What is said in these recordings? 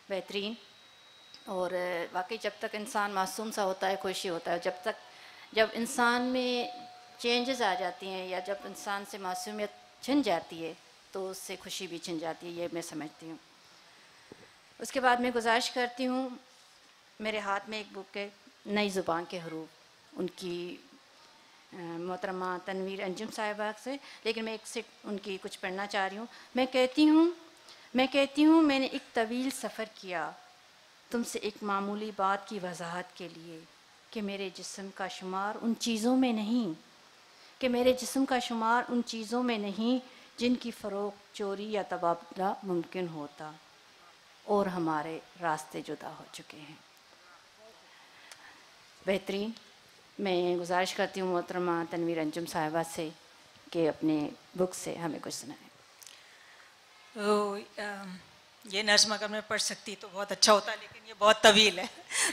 बेहतरीन। और वाकई जब तक इंसान मासूम सा होता है खुशी होता है, जब इंसान में चेंजेस आ जाती हैं या जब इंसान से मासूमियत छिन जाती है तो उससे खुशी भी छिन जाती है, ये मैं समझती हूँ। उसके बाद मैं गुजारिश करती हूँ, मेरे हाथ में एक बुक है नई ज़ुबान के हरूफ, उनकी मोहतरमा तनवीर अंजुम साहिबा से, लेकिन मैं एक से उनकी कुछ पढ़ना चाह रही हूँ। मैं कहती हूँ मैंने एक तवील सफ़र किया तुमसे एक मामूली बात की वजाहत के लिए कि मेरे जिस्म का शुमार उन चीज़ों में नहीं जिनकी फ़रोख्त, चोरी या तबादला मुमकिन होता, और हमारे रास्ते जुदा हो चुके हैं। बेहतरीन। मैं गुजारिश करती हूँ मोहतरमा तनवीर अंजुम साहिबा से कि अपने बुक से हमें कुछ सुनाएं। तो ये नज़्म अगर मैं पढ़ सकती तो बहुत अच्छा होता, लेकिन ये बहुत तवील है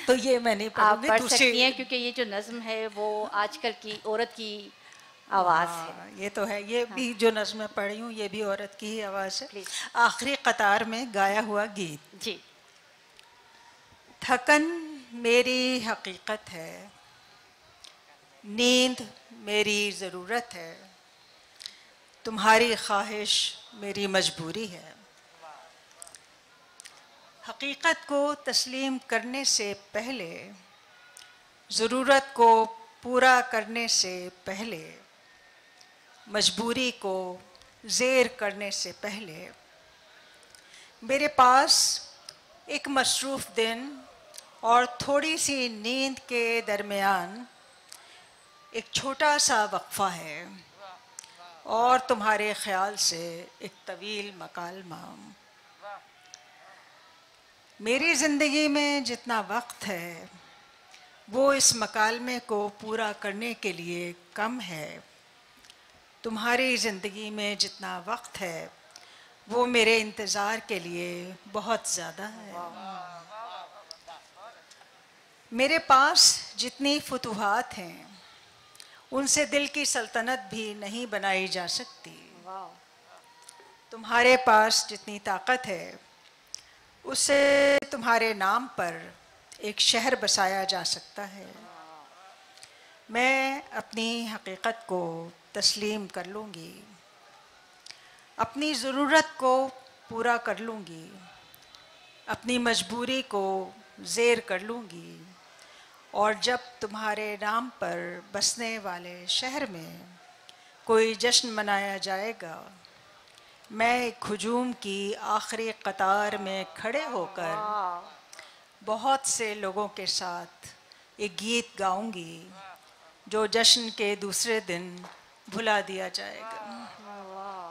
तो ये मैं नहीं आप पढ़ूंगी। पढ़ दूसरी सकती हैं क्योंकि ये जो नज़्म है वो आजकल की औरत की आवाज़ है। हाँ, ये तो है। ये हाँ, भी जो नज़्म मैं पढ़ी हूँ ये भी औरत की ही आवाज़ है। प्लीज़। आखिरी कतार में गाया हुआ गीत। जी। थकन मेरी हकीकत है, नींद मेरी ज़रूरत है, तुम्हारी ख्वाहिश मेरी मजबूरी है। हकीकत को तस्लीम करने से पहले, ज़रूरत को पूरा करने से पहले, मजबूरी को ज़ेर करने से पहले, मेरे पास एक मसरूफ़ दिन और थोड़ी सी नींद के दरमियान एक छोटा सा वक्फ़ा है, और तुम्हारे ख़्याल से एक तवील मकालमा। मेरी ज़िंदगी में जितना वक्त है वो इस मकालमे को पूरा करने के लिए कम है। तुम्हारी ज़िंदगी में जितना वक्त है वो मेरे इंतज़ार के लिए बहुत ज़्यादा है। मेरे पास जितनी फतूहात हैं उनसे दिल की सल्तनत भी नहीं बनाई जा सकती। तुम्हारे पास जितनी ताकत है उससे तुम्हारे नाम पर एक शहर बसाया जा सकता है। मैं अपनी हकीकत को तस्लीम कर लूँगी, अपनी ज़रूरत को पूरा कर लूँगी, अपनी मजबूरी को ज़ेर कर लूँगी, और जब तुम्हारे नाम पर बसने वाले शहर में कोई जश्न मनाया जाएगा, मैं एक हुजूम की आखिरी कतार में खड़े होकर बहुत से लोगों के साथ एक गीत गाऊंगी जो जश्न के दूसरे दिन भुला दिया जाएगा।